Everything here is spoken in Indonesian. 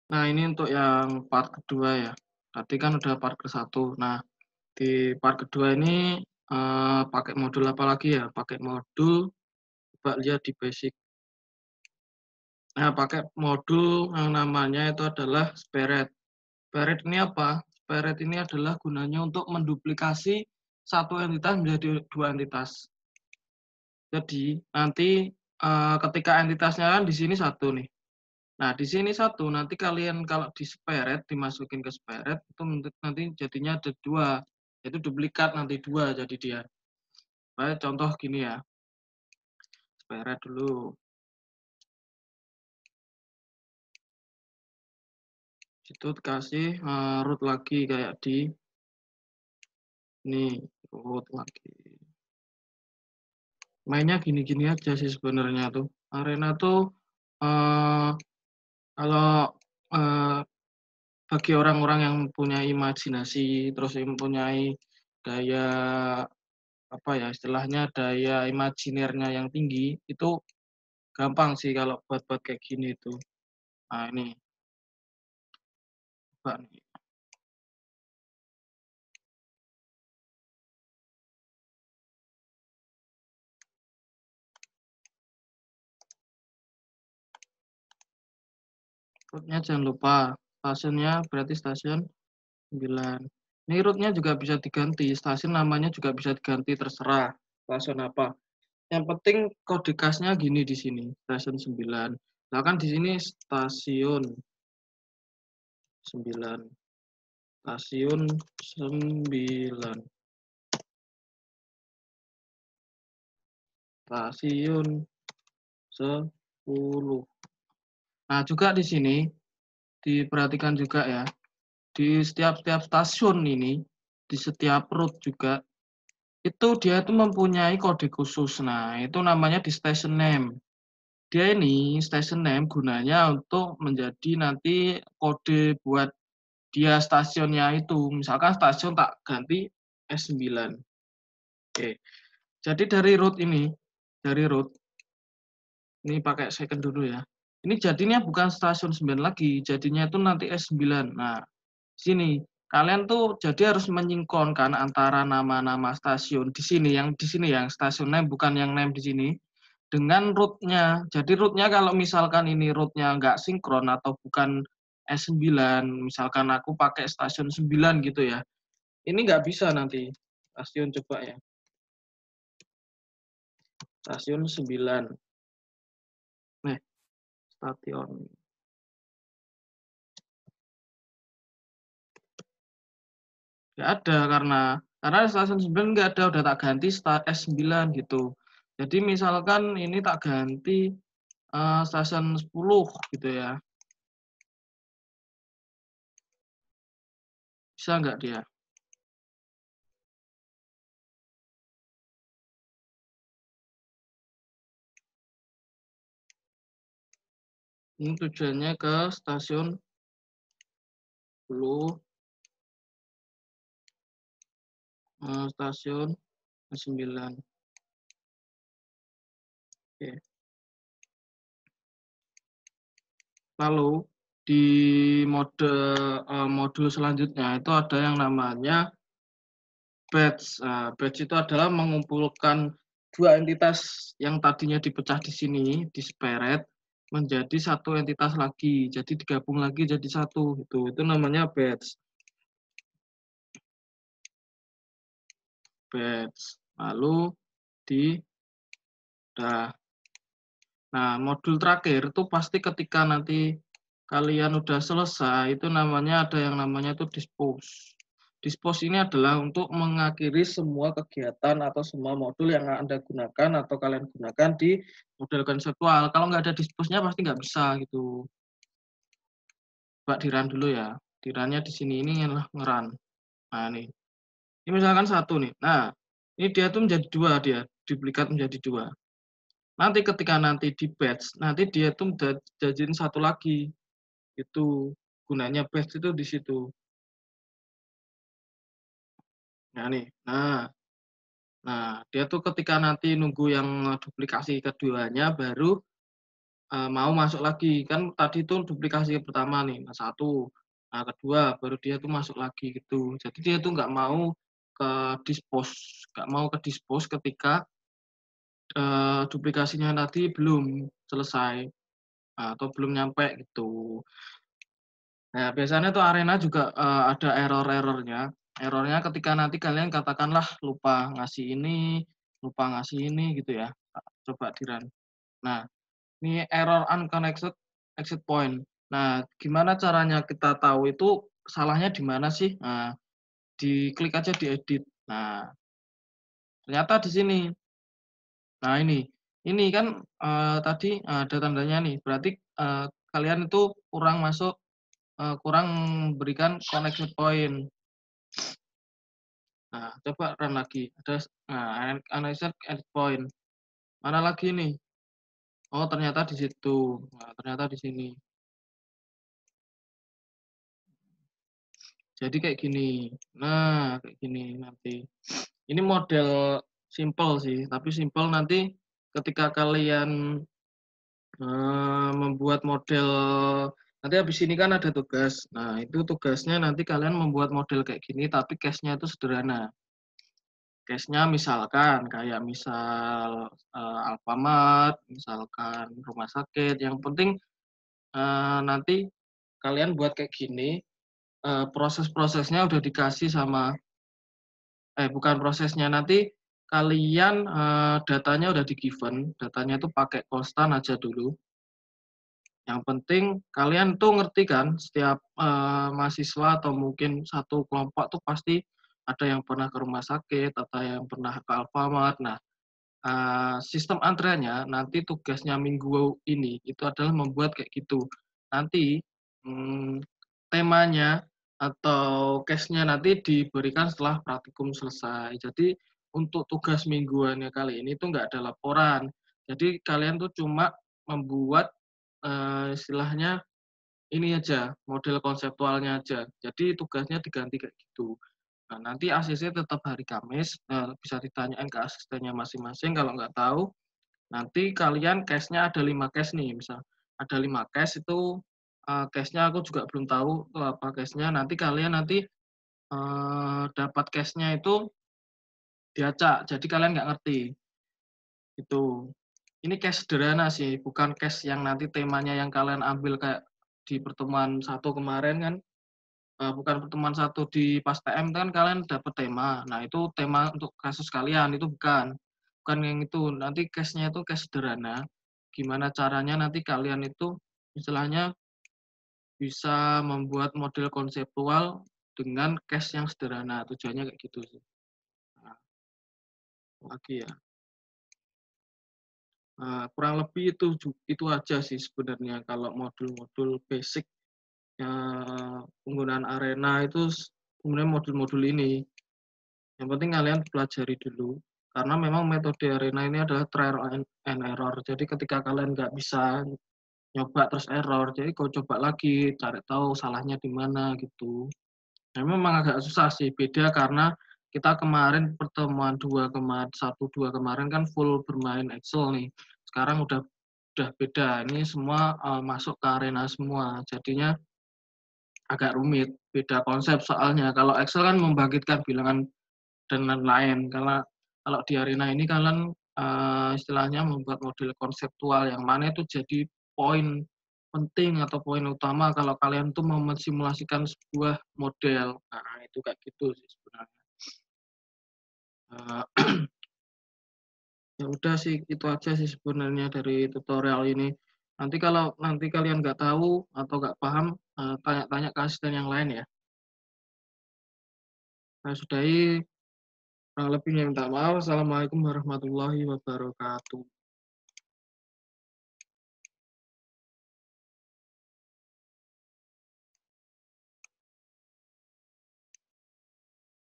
Nah, ini untuk yang part kedua ya. Tadi kan udah part ke satu. Nah, di part kedua ini pakai modul apa lagi ya? Pakai modul, coba lihat di basic. Nah, pakai modul yang namanya itu adalah Spared. Spared ini apa? Spared ini adalah gunanya untuk menduplikasi satu entitas menjadi dua entitas. Jadi nanti ketika entitasnya kan di sini satu nih. Nah, di sini satu, nanti kalian kalau di-spared, dimasukin ke spared, itu nanti jadinya ada dua. Itu duplikat nanti dua jadi dia. Kayak contoh gini ya, spared dulu. Situ dikasih root lagi kayak di ini, root lagi. Mainnya gini-gini aja sih sebenarnya tuh. Arena tuh eh, kalau eh, bagi orang-orang yang punya imajinasi, terus yang mempunyai daya apa ya istilahnya daya imajinernya yang tinggi itu gampang sih kalau buat kayak gini itu. Nah ini coba nih. Rootnya jangan lupa stasiunnya berarti stasiun 9. Ini rootnya juga bisa diganti, stasiun namanya juga bisa diganti terserah stasiun apa. Yang penting kode khasnya gini di sini stasiun 9. Nah kan di sini stasiun 9. Stasiun 9. Stasiun 10. Nah, juga di sini diperhatikan juga ya, di setiap stasiun ini, di setiap route juga, itu dia itu mempunyai kode khusus. Nah, itu namanya di station name. Dia ini station name gunanya untuk menjadi nanti kode buat dia stasiunnya itu. Misalkan stasiun tak ganti S9. Oke. Jadi dari route ini pakai second dulu ya. Ini jadinya bukan stasiun 9 lagi, jadinya itu nanti S9. Nah, sini kalian tuh jadi harus menyingkronkan antara nama-nama stasiun di sini yang stasiun name bukan yang name di sini dengan route-nya. Jadi route-nya kalau misalkan ini route-nya nggak sinkron atau bukan S9, misalkan aku pakai stasiun 9 gitu ya. Ini nggak bisa nanti. Stasiun coba ya. Stasiun 9. Nih, stasiun. Nggak ada karena stasiun 9 nggak ada, udah tak ganti S9 gitu. Jadi misalkan ini tak ganti stasiun 10 gitu ya. Bisa nggak dia? Ini tujuannya ke stasiun 10, stasiun 9. Oke. Lalu di modul selanjutnya itu ada yang namanya batch. Nah, batch itu adalah mengumpulkan dua entitas yang tadinya dipecah di sini, diseperet, menjadi satu entitas lagi. Jadi digabung lagi jadi satu. Itu namanya batch. Batch. Lalu di dah. Nah, modul terakhir itu pasti ketika nanti kalian udah selesai, itu namanya ada yang namanya itu dispose. Dispose ini adalah untuk mengakhiri semua kegiatan atau semua modul yang Anda gunakan atau kalian gunakan di model konseptual. Kalau nggak ada dispose-nya pasti nggak bisa gitu. Coba di-run dulu ya. Di-run-nya di sini ini adalah nge-run. Nah, ini misalkan satu nih. Nah, ini dia tuh menjadi dua dia, duplikat menjadi dua. Nanti ketika nanti di batch, nanti dia tuh jadiin satu lagi. Itu gunanya batch itu di situ. Nah, nih. Nah, dia tuh ketika nanti nunggu yang duplikasi keduanya baru mau masuk lagi. Kan tadi itu duplikasi pertama nih, nah 1, nah kedua baru dia tuh masuk lagi gitu. Jadi dia tuh nggak mau ke-dispose, nggak mau ke-dispose ketika, duplikasinya tadi belum selesai, atau belum nyampe gitu. Nah, biasanya tuh arena juga, ada error-errornya. Errornya ketika nanti kalian katakanlah lupa ngasih ini gitu ya, coba di-run. Nah, ini error unconnected exit point. Nah, gimana caranya kita tahu itu salahnya di mana sih? Nah, diklik aja di edit. Nah, ternyata di sini. Nah, ini kan, tadi ada tandanya nih, berarti, kalian itu kurang berikan connected point. Nah, coba run lagi, unaccessed end point. Mana lagi nih? Oh, ternyata di situ. Nah, ternyata di sini. Jadi kayak gini. Nah, kayak gini nanti. Ini model simple sih, tapi simple nanti ketika kalian, membuat model nanti habis ini kan ada tugas. Nah, itu tugasnya nanti kalian membuat model kayak gini, tapi case-nya itu sederhana. Case-nya misalkan kayak misal, Alfamart, misalkan rumah sakit, yang penting, nanti kalian buat kayak gini, proses-prosesnya udah dikasih sama bukan prosesnya, nanti kalian, datanya udah di-given, datanya itu pakai konstan aja dulu. Yang penting kalian tuh ngerti kan setiap, mahasiswa atau mungkin satu kelompok tuh pasti ada yang pernah ke rumah sakit, atau yang pernah ke Alfamart. Nah, sistem antreannya nanti tugasnya minggu ini itu adalah membuat kayak gitu. Nanti, mmm, temanya atau case-nya nanti diberikan setelah praktikum selesai. Jadi untuk tugas mingguannya kali ini tuh nggak ada laporan. Jadi kalian tuh cuma membuat, istilahnya ini aja, model konseptualnya aja. Jadi tugasnya diganti kayak gitu. Nah, nanti ACC tetap hari Kamis, bisa ditanyain ke asistennya masing-masing kalau nggak tahu. Nanti kalian case-nya ada 5 case nih, misal ada 5 case itu, case-nya aku juga belum tahu itu apa case-nya, nanti kalian dapat case-nya itu diacak, jadi kalian nggak ngerti, gitu. Ini case sederhana sih, bukan case yang nanti temanya yang kalian ambil kayak di pertemuan satu kemarin kan. Bukan pertemuan satu di pas TM kan kalian dapat tema. Nah, itu tema untuk kasus kalian, itu bukan. Bukan yang itu. Nanti case-nya itu case sederhana. Gimana caranya nanti kalian itu istilahnya bisa membuat model konseptual dengan case yang sederhana. Tujuannya kayak gitu sih. Nah, lagi ya. Kurang lebih itu aja sih sebenarnya kalau modul-modul basic, penggunaan arena itu sebenarnya modul-modul ini. Yang penting kalian pelajari dulu, karena memang metode arena ini adalah trial and error. Jadi ketika kalian nggak bisa nyoba terus error, jadi kau coba lagi, cari tahu salahnya di mana gitu. Nah, memang agak susah sih, beda karena kita kemarin pertemuan 1, 2 kemarin kan full bermain Excel nih. Sekarang udah beda, ini semua, masuk ke arena semua, jadinya agak rumit, beda konsep soalnya. Kalau Excel kan membangkitkan bilangan dan lain-lain. Karena kalau di arena ini kalian, istilahnya membuat model konseptual yang mana itu jadi poin penting atau poin utama kalau kalian tuh mau mensimulasikan sebuah model. Nah, itu kayak gitu sih sebenarnya. Eee, ya udah sih, itu aja sih sebenarnya dari tutorial ini. Nanti kalau nanti kalian nggak tahu atau nggak paham, tanya-tanya ke asisten yang lain ya. Saya sudahi, kurang lebihnya minta maaf. Assalamualaikum warahmatullahi wabarakatuh.